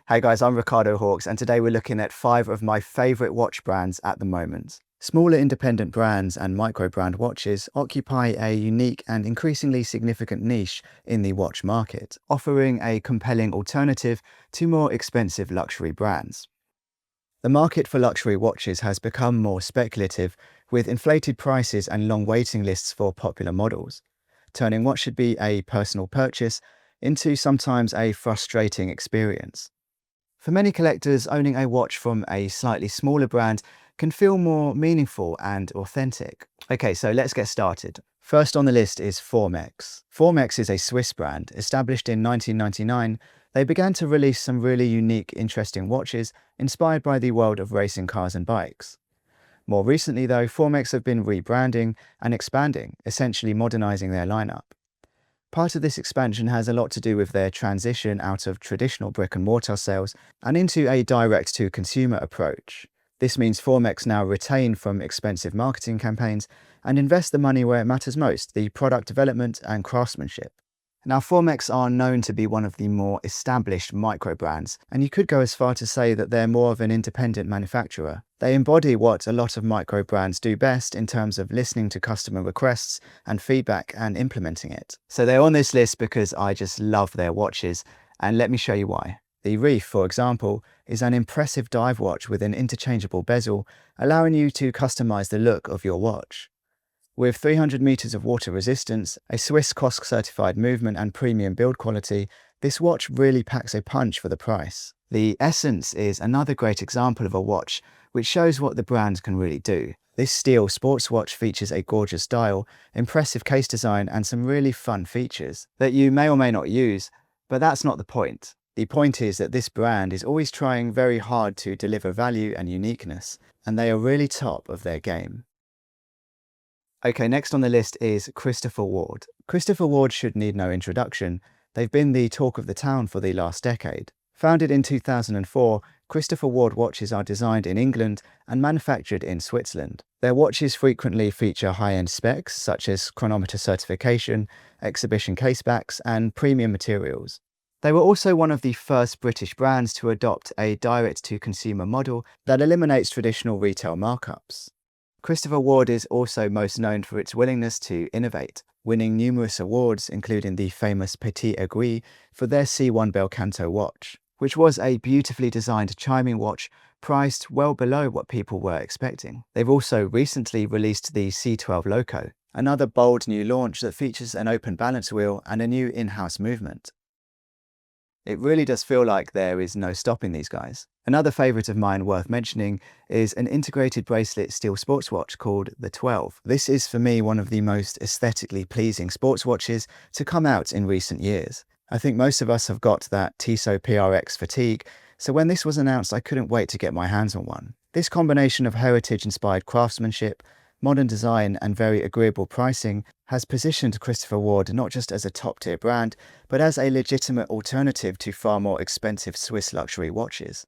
Hey guys, I'm Ricardo Hawks, and today we're looking at 5 of my favourite watch brands at the moment. Smaller independent brands and micro-brand watches occupy a unique and increasingly significant niche in the watch market, offering a compelling alternative to more expensive luxury brands. The market for luxury watches has become more speculative, with inflated prices and long waiting lists for popular models, turning what should be a personal purchase into sometimes a frustrating experience. For many collectors, owning a watch from a slightly smaller brand can feel more meaningful and authentic. Okay, so let's get started. First on the list is Formex. Formex is a Swiss brand. Established in 1999, they began to release some really unique, interesting watches inspired by the world of racing cars and bikes. More recently though, Formex have been rebranding and expanding, essentially modernizing their lineup. Part of this expansion has a lot to do with their transition out of traditional brick-and-mortar sales and into a direct-to-consumer approach. This means Formex now retain from expensive marketing campaigns and invest the money where it matters most, the product development and craftsmanship. Now, Formex are known to be one of the more established micro-brands, and you could go as far to say that they're more of an independent manufacturer. They embody what a lot of micro-brands do best in terms of listening to customer requests and feedback and implementing it. So they're on this list because I just love their watches, and let me show you why. The Reef, for example, is an impressive dive watch with an interchangeable bezel, allowing you to customize the look of your watch. With 300 meters of water resistance, a Swiss COSC certified movement and premium build quality, this watch really packs a punch for the price. The Essence is another great example of a watch which shows what the brand can really do. This steel sports watch features a gorgeous dial, impressive case design and some really fun features that you may or may not use, but that's not the point. The point is that this brand is always trying very hard to deliver value and uniqueness, and they are really top of their game. Okay, next on the list is Christopher Ward. Christopher Ward should need no introduction. They've been the talk of the town for the last decade. Founded in 2004, Christopher Ward watches are designed in England and manufactured in Switzerland. Their watches frequently feature high-end specs such as chronometer certification, exhibition casebacks, and premium materials. They were also one of the first British brands to adopt a direct-to-consumer model that eliminates traditional retail markups. Christopher Ward is also most known for its willingness to innovate, winning numerous awards including the famous Petit Aiguille for their C1 Bel Canto watch, which was a beautifully designed chiming watch priced well below what people were expecting. They've also recently released the C12 Loco, another bold new launch that features an open balance wheel and a new in-house movement. It really does feel like there is no stopping these guys. Another favourite of mine worth mentioning is an integrated bracelet steel sports watch called the 12. This is for me one of the most aesthetically pleasing sports watches to come out in recent years. I think most of us have got that Tissot PRX fatigue, so when this was announced I couldn't wait to get my hands on one. This combination of heritage-inspired craftsmanship, modern design and very agreeable pricing has positioned Christopher Ward not just as a top-tier brand, but as a legitimate alternative to far more expensive Swiss luxury watches.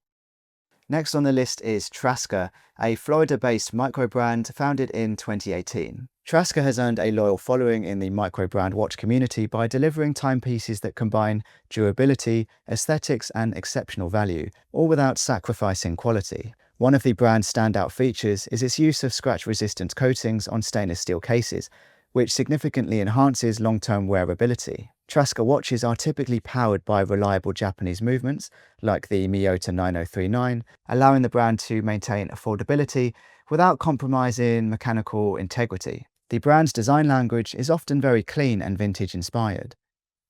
Next on the list is Traska, a Florida-based micro-brand founded in 2018. Traska has earned a loyal following in the micro-brand watch community by delivering timepieces that combine durability, aesthetics and exceptional value, all without sacrificing quality. One of the brand's standout features is its use of scratch-resistant coatings on stainless steel cases, which significantly enhances long-term wearability. Traska watches are typically powered by reliable Japanese movements, like the Miyota 9039, allowing the brand to maintain affordability without compromising mechanical integrity. The brand's design language is often very clean and vintage-inspired.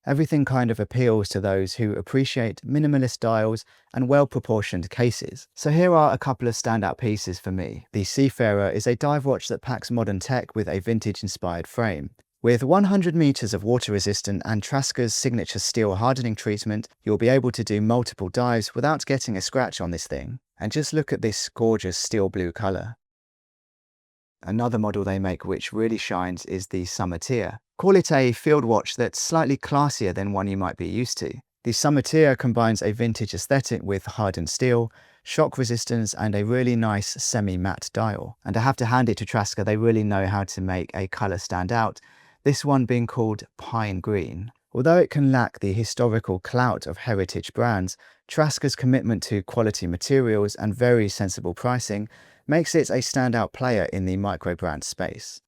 Everything kind of appeals to those who appreciate minimalist dials and well-proportioned cases. So here are a couple of standout pieces for me. The Seafarer is a dive watch that packs modern tech with a vintage-inspired frame. With 100 meters of water resistant and Traska's signature steel hardening treatment, you'll be able to do multiple dives without getting a scratch on this thing. And just look at this gorgeous steel blue color. Another model they make which really shines is the Summertier. Call it a field watch that's slightly classier than one you might be used to. The Summertier combines a vintage aesthetic with hardened steel, shock resistance and a really nice semi-matte dial. And I have to hand it to Traska, they really know how to make a colour stand out, this one being called Pine Green. Although it can lack the historical clout of heritage brands, Trasca's commitment to quality materials and very sensible pricing makes it a standout player in the microbrand space.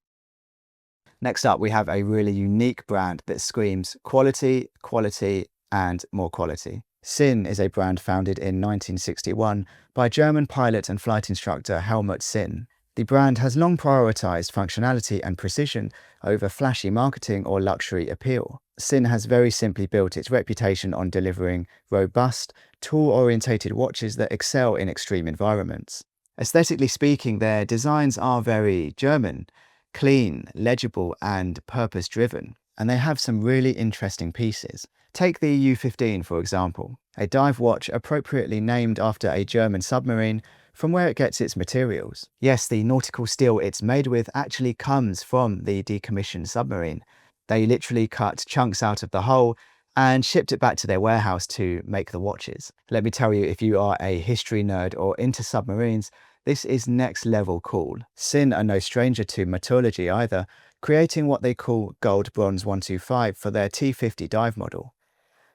Next up, we have a really unique brand that screams quality, quality, and more quality. Sinn is a brand founded in 1961 by German pilot and flight instructor Helmut Sinn. The brand has long prioritized functionality and precision over flashy marketing or luxury appeal. Sinn has very simply built its reputation on delivering robust, tool-orientated watches that excel in extreme environments. Aesthetically speaking, their designs are very German, clean, legible, and purpose-driven, and they have some really interesting pieces. Take the U-15, for example, a dive watch appropriately named after a German submarine from where it gets its materials. Yes, the nautical steel it's made with actually comes from the decommissioned submarine. They literally cut chunks out of the hull and shipped it back to their warehouse to make the watches. Let me tell you, if you are a history nerd or into submarines, this is next level cool. Sinn are no stranger to metallurgy either, creating what they call Gold Bronze 125 for their T50 dive model.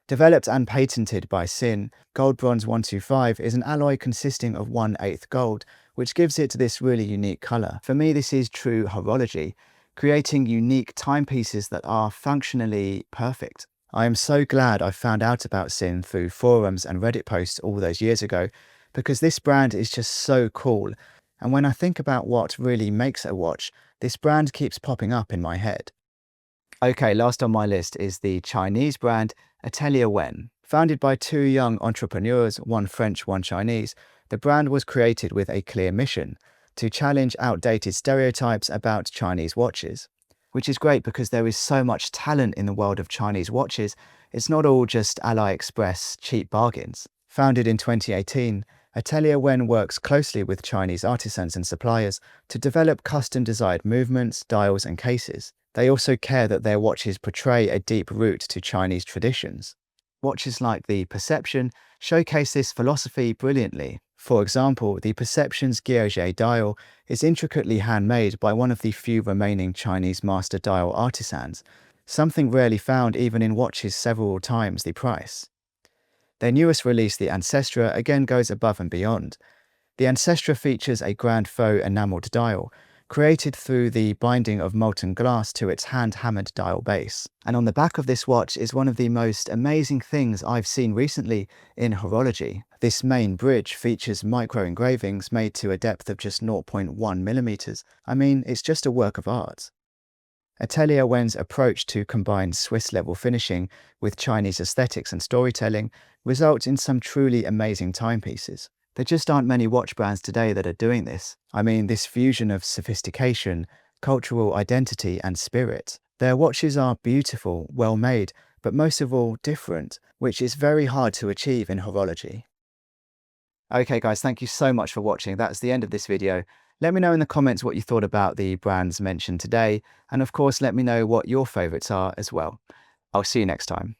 Developed and patented by Sinn, Gold Bronze 125 is an alloy consisting of 1/8 gold, which gives it this really unique colour. For me, this is true horology, creating unique timepieces that are functionally perfect. I am so glad I found out about Sinn through forums and Reddit posts all those years ago, because this brand is just so cool. And when I think about what really makes a watch, this brand keeps popping up in my head. Okay, last on my list is the Chinese brand Atelier Wen. Founded by two young entrepreneurs, one French, one Chinese, the brand was created with a clear mission: to challenge outdated stereotypes about Chinese watches. Which is great because there is so much talent in the world of Chinese watches. It's not all just AliExpress cheap bargains. Founded in 2018, Atelier Wen works closely with Chinese artisans and suppliers to develop custom-designed movements, dials, and cases. They also care that their watches portray a deep root to Chinese traditions. Watches like the Perception showcase this philosophy brilliantly. For example, the Perception's Guilloche dial is intricately handmade by one of the few remaining Chinese master dial artisans, something rarely found even in watches several times the price. Their newest release, the Ancestra, again goes above and beyond. The Ancestra features a grand faux enameled dial, created through the binding of molten glass to its hand-hammered dial base. And on the back of this watch is one of the most amazing things I've seen recently in horology. This main bridge features micro engravings made to a depth of just 0.1 millimeters. I mean, it's just a work of art. Atelier Wen's approach to combine Swiss-level finishing with Chinese aesthetics and storytelling results in some truly amazing timepieces. There just aren't many watch brands today that are doing this. I mean, this fusion of sophistication, cultural identity, and spirit. Their watches are beautiful, well made, but most of all different, which is very hard to achieve in horology. Okay guys, thank you so much for watching. That's the end of this video. Let me know in the comments what you thought about the brands mentioned today, and of course let me know what your favourites are as well. I'll see you next time.